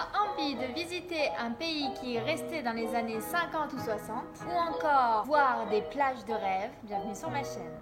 as envie de visiter un pays qui est resté dans les années 50 ou 60, ou encore voir des plages de rêve, bienvenue sur ma chaîne.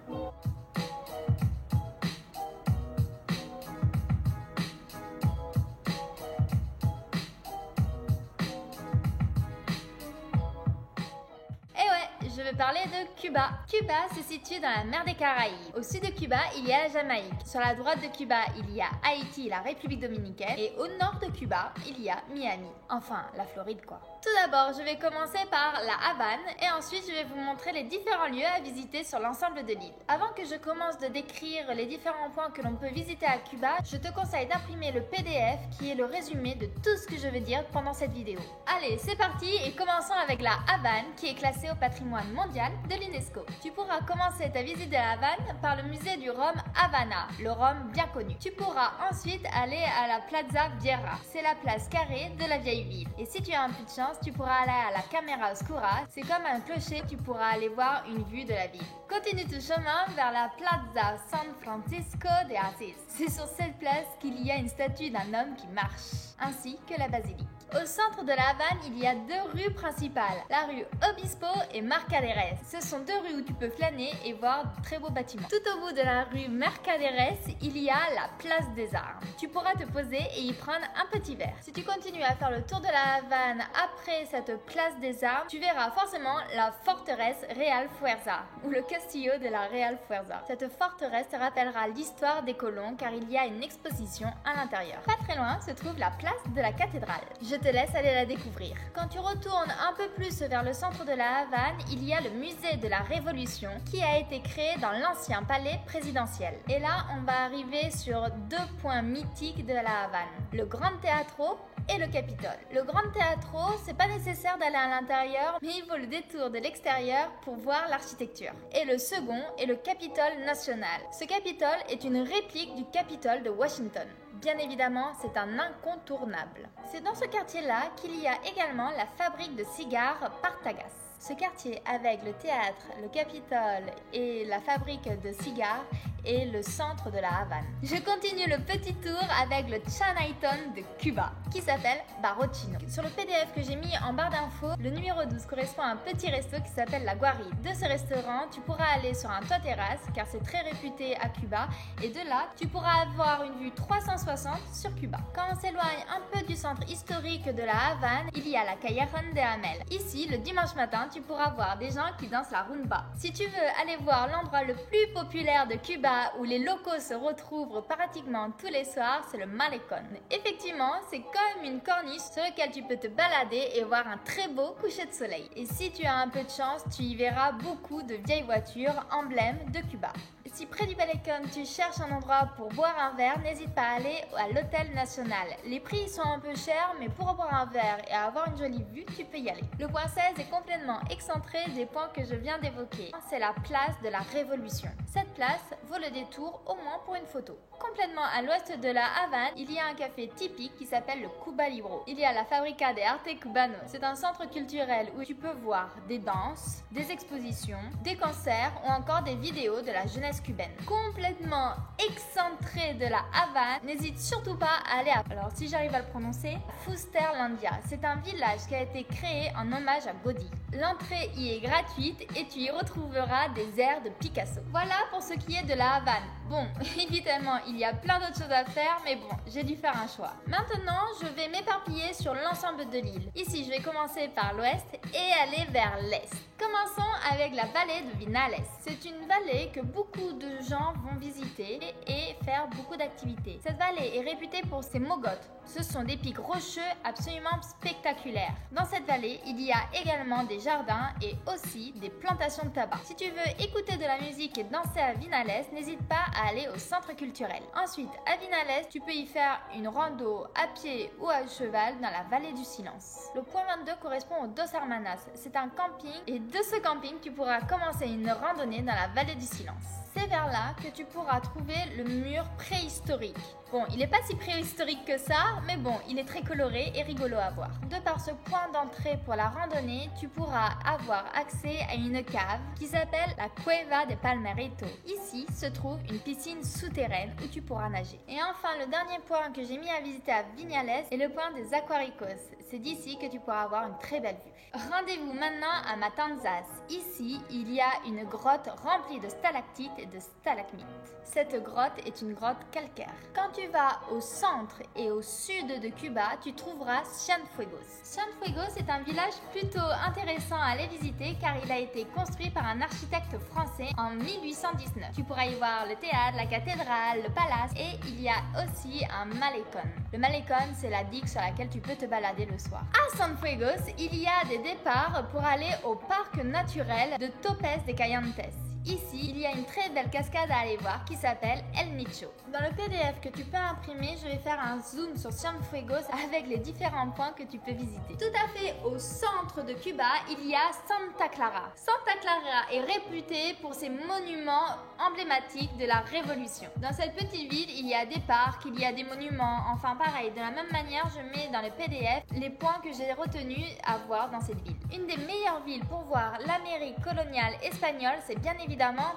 Je vais parler de Cuba. Cuba se situe dans la mer des Caraïbes. Au sud de Cuba, il y a la Jamaïque. Sur la droite de Cuba, il y a Haïti et la République dominicaine. Et au nord de Cuba, il y a Miami. Enfin, la Floride quoi. Tout d'abord, je vais commencer par la Havane et ensuite je vais vous montrer les différents lieux à visiter sur l'ensemble de l'île. Avant que je commence de décrire les différents points que l'on peut visiter à Cuba, je te conseille d'imprimer le PDF qui est le résumé de tout ce que je vais dire pendant cette vidéo. Allez, c'est parti et commençons avec la Havane qui est classée au patrimoine mondial de l'UNESCO. Tu pourras commencer ta visite de la Havane par le musée du rhum Havana, le rhum bien connu. Tu pourras ensuite aller à la Plaza Vieja, c'est la place carrée de la vieille ville. Et si tu as un peu de chance, tu pourras aller à la Camera Oscura, c'est comme un clocher, tu pourras aller voir une vue de la ville. Continue ton chemin vers la Plaza San Francisco de Asís. C'est sur cette place qu'il y a une statue d'un homme qui marche, ainsi que la basilique. Au centre de la Havane, il y a deux rues principales, la rue Obispo et Mercaderes. Ce sont deux rues où tu peux flâner et voir de très beaux bâtiments. Tout au bout de la rue Mercaderes, il y a la place des Armes. Tu pourras te poser et y prendre un petit verre. Si tu continues à faire le tour de la Havane après cette place des Armes, tu verras forcément la forteresse Real Fuerza ou le castillo de la Real Fuerza. Cette forteresse te rappellera l'histoire des colons car il y a une exposition à l'intérieur. Pas très loin se trouve la place de la cathédrale. Je te laisse aller la découvrir. Quand tu retournes un peu plus vers le centre de la Havane, il y a le musée de la Révolution qui a été créé dans l'ancien palais présidentiel. Et là, on va arriver sur deux points mythiques de la Havane, le Grand Teatro et le Capitole. Le Grand Teatro, c'est pas nécessaire d'aller à l'intérieur, mais il vaut le détour de l'extérieur pour voir l'architecture. Et le second est le Capitole national. Ce Capitole est une réplique du Capitole de Washington. Bien évidemment, c'est un incontournable. C'est dans ce quartier-là qu'il y a également la fabrique de cigares Partagas. Ce quartier, avec le théâtre, le Capitole et la fabrique de cigares, est le centre de la Havane. Je continue le petit tour avec le Chinatown de Cuba, qui s'appelle Barochino. Sur le PDF que j'ai mis en barre d'infos, le numéro 12 correspond à un petit resto qui s'appelle La Guaride. De ce restaurant, tu pourras aller sur un toit-terrasse, car c'est très réputé à Cuba, et de là, tu pourras avoir une vue 360 sur Cuba. Quand on s'éloigne un peu du centre historique de la Havane, il y a la Callejon de Hamel. Ici, le dimanche matin, tu pourras voir des gens qui dansent la rumba. Si tu veux aller voir l'endroit le plus populaire de Cuba, où les locaux se retrouvent pratiquement tous les soirs, c'est le Malecón. Effectivement, c'est comme une corniche sur laquelle tu peux te balader et voir un très beau coucher de soleil. Et si tu as un peu de chance, tu y verras beaucoup de vieilles voitures emblèmes de Cuba. Si près du Malecón, tu cherches un endroit pour boire un verre, n'hésite pas à aller à l'Hôtel National. Les prix sont un peu chers, mais pour boire un verre et avoir une jolie vue, tu peux y aller. Le point 16 est complètement excentré des points que je viens d'évoquer. C'est la place de la Révolution. Cette place vaut le détour au moins pour une photo. Complètement à l'ouest de la Havane, il y a un café typique qui s'appelle le Cuba Libre. Il y a la Fábrica de Arte Cubano. C'est un centre culturel où tu peux voir des danses, des expositions, des concerts ou encore des vidéos de la jeunesse cubaine. Complètement excentré de la Havane, n'hésite surtout pas à aller à, alors si j'arrive à le prononcer, Fusterlandia. C'est un village qui a été créé en hommage à Gaudí. L'entrée y est gratuite et tu y retrouveras des airs de Picasso. Voilà pour ce qui est de la Havane. Bon, évidemment, il y a plein d'autres choses à faire, mais bon, j'ai dû faire un choix. Maintenant, je vais m'éparpiller sur l'ensemble de l'île. Ici, je vais commencer par l'ouest et aller vers l'est. Commençons avec la vallée de Vinales. C'est une vallée que beaucoup de gens vont visiter et faire beaucoup d'activités. Cette vallée est réputée pour ses mogotes. Ce sont des pics rocheux absolument spectaculaires. Dans cette vallée, il y a également des jardins et aussi des plantations de tabac. Si tu veux écouter de la musique et danser à Vinales, n'hésite pas à aller au centre culturel. Ensuite, à Vinales, tu peux y faire une rando à pied ou à cheval dans la vallée du silence. Le point 22 correspond aux Dos Hermanas. C'est un camping et de ce camping, tu pourras commencer une randonnée dans la vallée du silence. C'est vers là que tu pourras trouver le mur préhistorique. Bon, il n'est pas si préhistorique que ça, mais bon, il est très coloré et rigolo à voir. De par ce point d'entrée pour la randonnée, tu pourras avoir accès à une cave qui s'appelle la Cueva de Palmerito. Ici se trouve une piscine souterraine où tu pourras nager. Et enfin, le dernier point que j'ai mis à visiter à Vignales est le point des Aquaricos. C'est d'ici que tu pourras avoir une très belle vue. Rendez-vous maintenant à Matanzas. Ici, il y a une grotte remplie de stalactites et de stalagmites. Cette grotte est une grotte calcaire. Quand tu vas au centre et au sud de Cuba, tu trouveras Cienfuegos. Cienfuegos est un village plutôt intéressant à aller visiter car il a été construit par un architecte français en 1819. Tu pourras y voir le théâtre, la cathédrale, le palace et il y a aussi un malecón. Le malecón, c'est la digue sur laquelle tu peux te balader le soir. À Cienfuegos, il y a des départs pour aller au parc naturel de Topes de Cayantes. Ici, il y a une très belle cascade à aller voir qui s'appelle El Nicho. Dans le PDF que tu peux imprimer, je vais faire un zoom sur Cienfuegos avec les différents points que tu peux visiter. Tout à fait au centre de Cuba, il y a Santa Clara. Santa Clara est réputée pour ses monuments emblématiques de la Révolution. Dans cette petite ville, il y a des parcs, il y a des monuments, enfin pareil. De la même manière, je mets dans le PDF les points que j'ai retenus à voir dans cette ville. Une des meilleures villes pour voir l'Amérique coloniale espagnole, c'est bien évidemment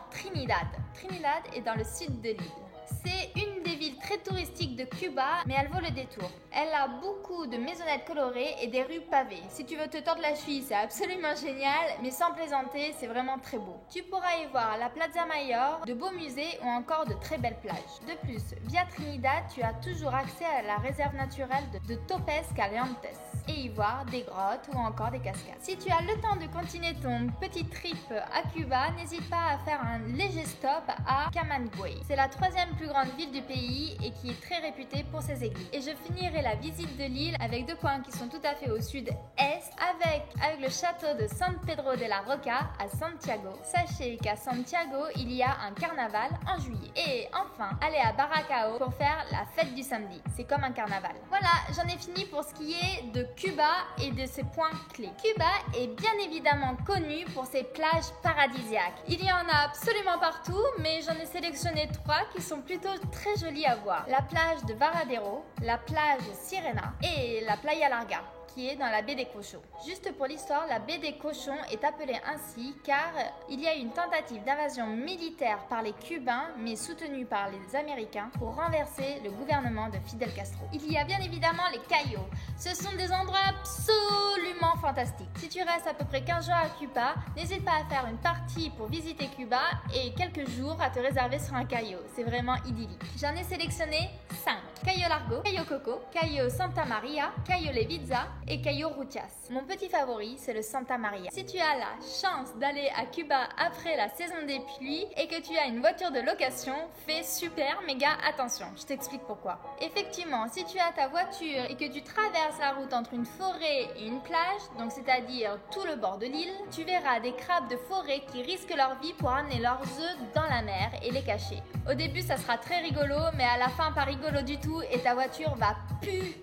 Trinidad. Trinidad est dans le sud de l'île. C'est une des villes très touristiques de Cuba, mais elle vaut le détour. Elle a beaucoup de maisonnettes colorées et des rues pavées. Si tu veux te tordre la cheville, c'est absolument génial, mais sans plaisanter, c'est vraiment très beau. Tu pourras y voir la Plaza Mayor, de beaux musées ou encore de très belles plages. De plus, via Trinidad, tu as toujours accès à la réserve naturelle de Topes Calientes et y voir des grottes ou encore des cascades. Si tu as le temps de continuer ton petit trip à Cuba, n'hésite pas à faire un léger stop à Camagüey. C'est la troisième plus grande ville du pays et qui est très réputée pour ses églises. Et je finirai la visite de l'île avec deux points qui sont tout à fait au sud-est avec le château de San Pedro de la Roca à Santiago. Sachez qu'à Santiago, il y a un carnaval en juillet. Et enfin, allez à Baracao pour faire la fête du samedi. C'est comme un carnaval. Voilà, j'en ai fini pour ce qui est de Cuba et de ses points clés. Cuba est bien évidemment connu pour ses plages paradisiaques. Il y en a absolument partout, mais j'en ai sélectionné 3 qui sont plutôt très jolies à voir. La plage de Varadero, la plage Sirena et la Playa Larga, qui est dans la baie des Cochons. Juste pour l'histoire, la baie des Cochons est appelée ainsi car il y a eu une tentative d'invasion militaire par les Cubains, mais soutenue par les Américains, pour renverser le gouvernement de Fidel Castro. Il y a bien évidemment les Cayos. Ce sont des endroits absolument fantastiques. Si tu restes à peu près 15 jours à Cuba, n'hésite pas à faire une partie pour visiter Cuba et quelques jours à te réserver sur un Cayo. C'est vraiment idyllique. J'en ai sélectionné 5. Cayo Largo, Cayo Coco, Cayo Santa Maria, Cayo Levizza et Cayo Ruchas. Mon petit favori, c'est le Santa Maria. Si tu as la chance d'aller à Cuba après la saison des pluies et que tu as une voiture de location, fais super méga attention. Je t'explique pourquoi. Effectivement, si tu as ta voiture et que tu traverses la route entre une forêt et une plage, donc c'est-à-dire tout le bord de l'île, tu verras des crabes de forêt qui risquent leur vie pour amener leurs œufs dans la mer et les cacher. Au début, ça sera très rigolo, mais à la fin, pas rigolo du tout et ta voiture va puer.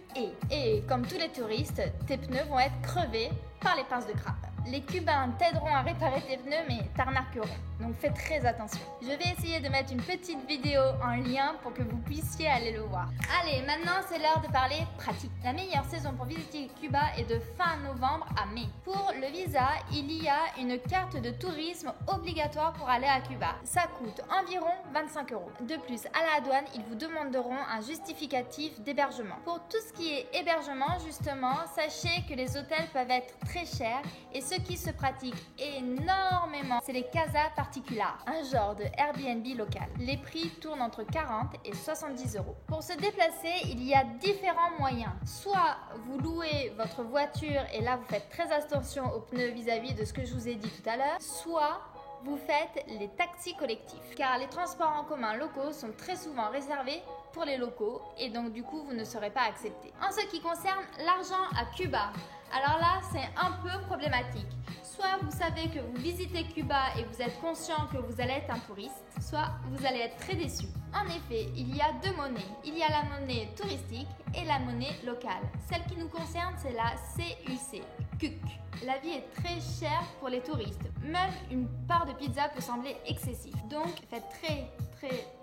Et comme tous les touristes, tes pneus vont être crevés par les pinces de crabe. Les Cubains t'aideront à réparer tes pneus, mais t'arnaqueront. Donc fais très attention. Je vais essayer de mettre une petite vidéo en lien pour que vous puissiez aller le voir. Allez, maintenant c'est l'heure de parler pratique. La meilleure saison pour visiter Cuba est de fin novembre à mai. Pour le visa, il y a une carte de tourisme obligatoire pour aller à Cuba. Ça coûte environ 25 €. De plus, à la douane, ils vous demanderont un justificatif d'hébergement. Pour tout ce qui est hébergement, justement, sachez que les hôtels peuvent être très chers et ce qui se pratique énormément, c'est les casas particular, un genre de Airbnb local. Les prix tournent entre 40 et 70 €. Pour se déplacer, il y a différents moyens. Soit vous louez votre voiture et là vous faites très attention aux pneus vis-à-vis de ce que je vous ai dit tout à l'heure, soit vous faites les taxis collectifs, car les transports en commun locaux sont très souvent réservés pour les locaux et donc du coup vous ne serez pas accepté. En ce qui concerne l'argent à Cuba, alors là c'est un peu problématique. Soit vous savez que vous visitez Cuba et vous êtes conscient que vous allez être un touriste, soit vous allez être très déçu. En effet, il y a deux monnaies. Il y a la monnaie touristique et la monnaie locale. Celle qui nous concerne, c'est la CUC, CUC. La vie est très chère pour les touristes. Même une part de pizza peut sembler excessive. Donc faites très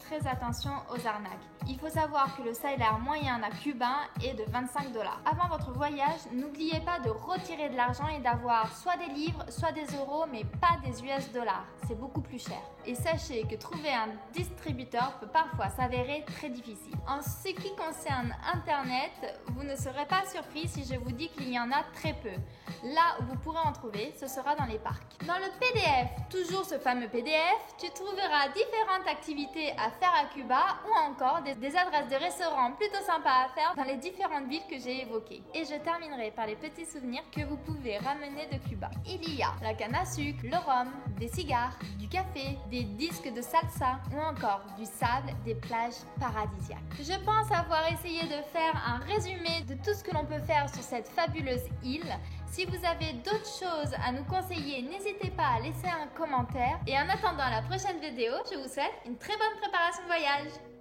très attention aux arnaques. Il faut savoir que le salaire moyen d'un Cubain est de 25 $. Avant votre voyage, n'oubliez pas de retirer de l'argent et d'avoir soit des livres, soit des euros, mais pas des US dollars. C'est beaucoup plus cher. Et sachez que trouver un distributeur peut parfois s'avérer très difficile. En ce qui concerne Internet, vous ne serez pas surpris si je vous dis qu'il y en a très peu. Là où vous pourrez en trouver, ce sera dans les parcs. Dans le PDF, toujours ce fameux PDF, tu trouveras différentes activités à faire à Cuba ou encore des adresses de restaurants plutôt sympas à faire dans les différentes villes que j'ai évoquées. Et je terminerai par les petits souvenirs que vous pouvez ramener de Cuba. Il y a la canne à sucre, le rhum, des cigares, du café, des disques de salsa ou encore du sable, des plages paradisiaques. Je pense avoir essayé de faire un résumé de tout ce que l'on peut faire sur cette fabuleuse île. Si vous avez d'autres choses à nous conseiller, n'hésitez pas à laisser un commentaire. Et en attendant la prochaine vidéo, je vous souhaite une très bonne préparation de voyage.